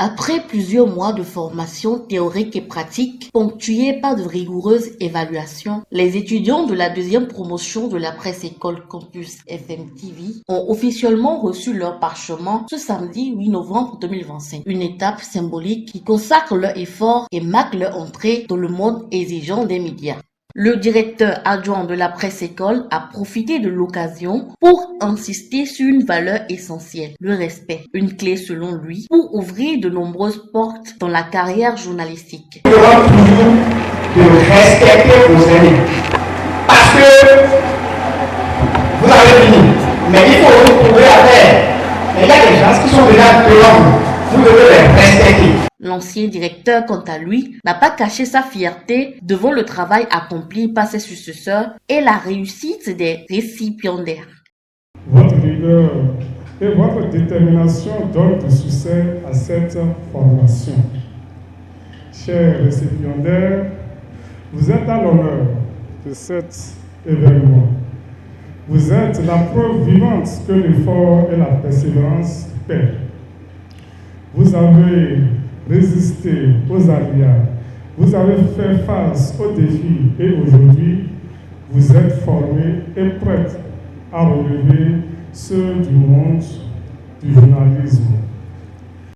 Après plusieurs mois de formation théorique et pratique, ponctuée par de rigoureuses évaluations, les étudiants de la deuxième promotion de la presse école campus FM-TV ont officiellement reçu leur parchemin ce samedi 8 novembre 2025. Une étape symbolique qui consacre leur effort et marque leur entrée dans le monde exigeant des médias. Le directeur adjoint de la presse école a profité de l'occasion pour insister sur une valeur essentielle, le respect, une clé selon lui pour ouvrir de nombreuses portes dans la carrière journalistique. Il faudra toujours de respecter vos amis parce que vous avez fini, mais il faut vous trouver à terre. Mais il y a des gens qui sont déjà devant vous devez les respecter. L'ancien directeur, quant à lui, n'a pas caché sa fierté devant le travail accompli par ses successeurs et la réussite des récipiendaires. Votre rigueur et votre détermination donnent du succès à cette formation. Chers récipiendaires, vous êtes à l'honneur de cet événement. Vous êtes la preuve vivante que l'effort et la persévérance paient. Vous avez résisté aux aléas, vous avez fait face aux défis et aujourd'hui, vous êtes formés et prêts à relever ceux du monde du journalisme.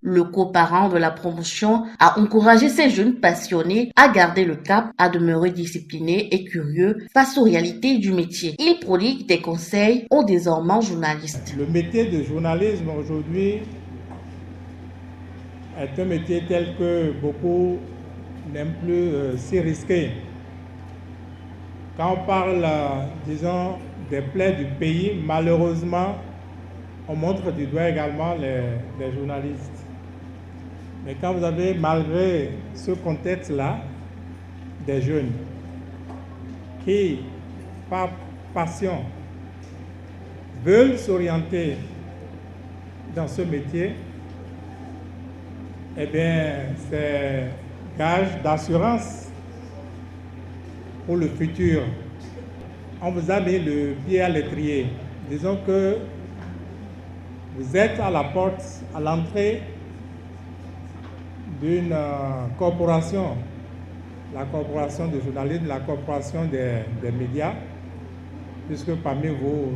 Le coparent de la promotion a encouragé ces jeunes passionnés à garder le cap, à demeurer disciplinés et curieux face aux réalités du métier. Il prodigue des conseils aux désormais journalistes. Le métier de journalisme aujourd'hui est un métier tel que beaucoup n'aiment plus s'y risquer. Quand on parle, disons, des plaies du pays, malheureusement, on montre du doigt également les journalistes. Mais quand vous avez, malgré ce contexte-là, des jeunes qui, par passion, veulent s'orienter dans ce métier, eh bien, c'est gage d'assurance pour le futur. On vous a mis le pied à l'étrier. Disons que vous êtes à la porte, à l'entrée d'une corporation, la corporation de journalisme, la corporation des médias, puisque parmi vous,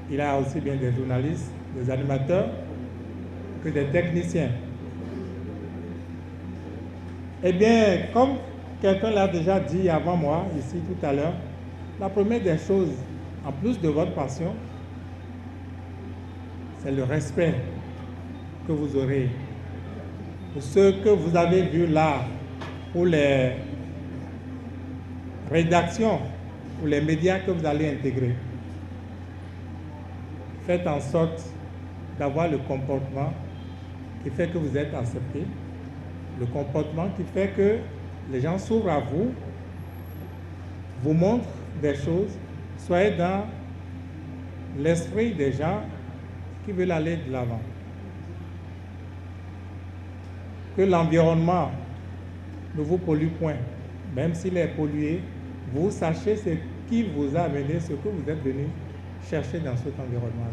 il y a aussi bien des journalistes, des animateurs, que des techniciens. Eh bien, comme quelqu'un l'a déjà dit avant moi, ici tout à l'heure, la première des choses, en plus de votre passion, c'est le respect que vous aurez pour ce que vous avez vu là, pour les rédactions, pour les médias que vous allez intégrer. Faites en sorte d'avoir le comportement qui fait que vous êtes accepté, le comportement qui fait que les gens s'ouvrent à vous, vous montrent des choses, soyez dans l'esprit des gens qui veulent aller de l'avant. Que l'environnement ne vous pollue point, même s'il est pollué, vous sachez ce qui vous a amené, ce que vous êtes venu chercher dans cet environnement.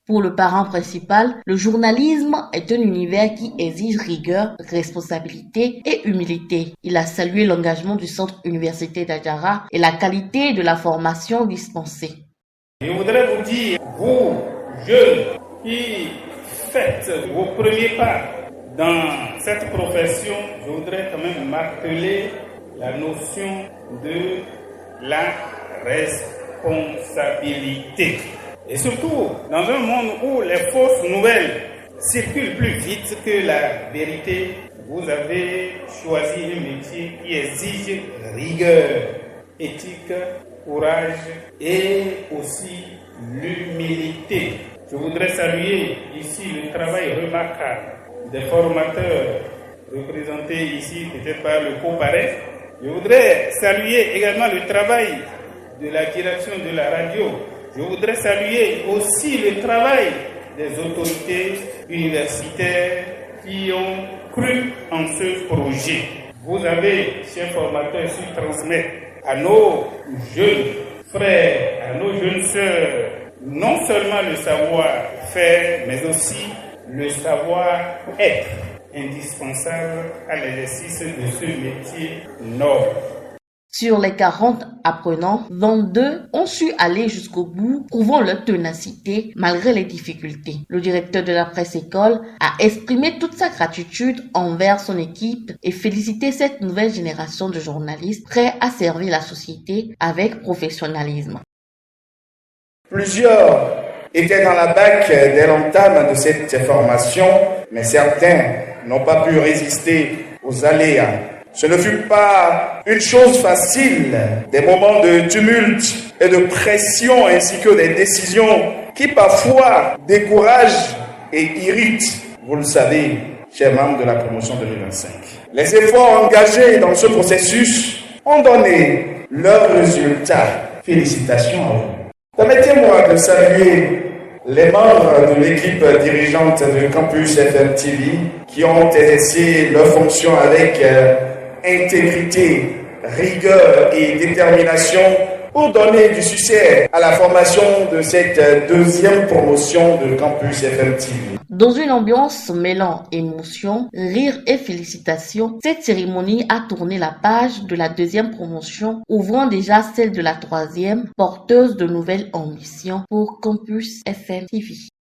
Pour le parent principal, le journalisme est un univers qui exige rigueur, responsabilité et humilité. Il a salué l'engagement du centre universitaire d'Adjara et la qualité de la formation dispensée. Je voudrais vous dire, vous, jeunes, qui faites vos premiers pas dans cette profession, je voudrais quand même marteler la notion de la responsabilité. Et surtout, dans un monde où les fausses nouvelles circulent plus vite que la vérité, vous avez choisi un métier qui exige rigueur, éthique, courage et aussi l'humilité. Je voudrais saluer ici le travail remarquable des formateurs représentés ici peut-être par le co-parrain. Je voudrais saluer également le travail de la direction de la radio. Je voudrais saluer aussi le travail des autorités universitaires qui ont cru en ce projet. Vous avez, chers formateurs, su transmettre à nos jeunes frères, à nos jeunes sœurs, non seulement le savoir-faire, mais aussi le savoir-être. indispensable à l'exercice de ce métier noble. Sur les 40 apprenants, 22 ont su aller jusqu'au bout, prouvant leur ténacité malgré les difficultés. Le directeur de la presse-école a exprimé toute sa gratitude envers son équipe et félicité cette nouvelle génération de journalistes prêts à servir la société avec professionnalisme. Plusieurs étaient dans la BAC dès l'entame de cette formation, mais certains n'ont pas pu résister aux aléas. Ce ne fut pas une chose facile, des moments de tumulte et de pression ainsi que des décisions qui parfois découragent et irritent, vous le savez, chers membres de la promotion 2025. Les efforts engagés dans ce processus ont donné leurs résultats. Félicitations à vous. Permettez-moi de saluer les membres de l'équipe dirigeante de Campus FM TV qui ont exercé leurs fonctions avec intégrité, rigueur et détermination pour donner du succès à la formation de cette deuxième promotion de Campus FM TV. Dans une ambiance mêlant émotion, rire et félicitations, cette cérémonie a tourné la page de la deuxième promotion, ouvrant déjà celle de la troisième, porteuse de nouvelles ambitions pour Campus FM TV.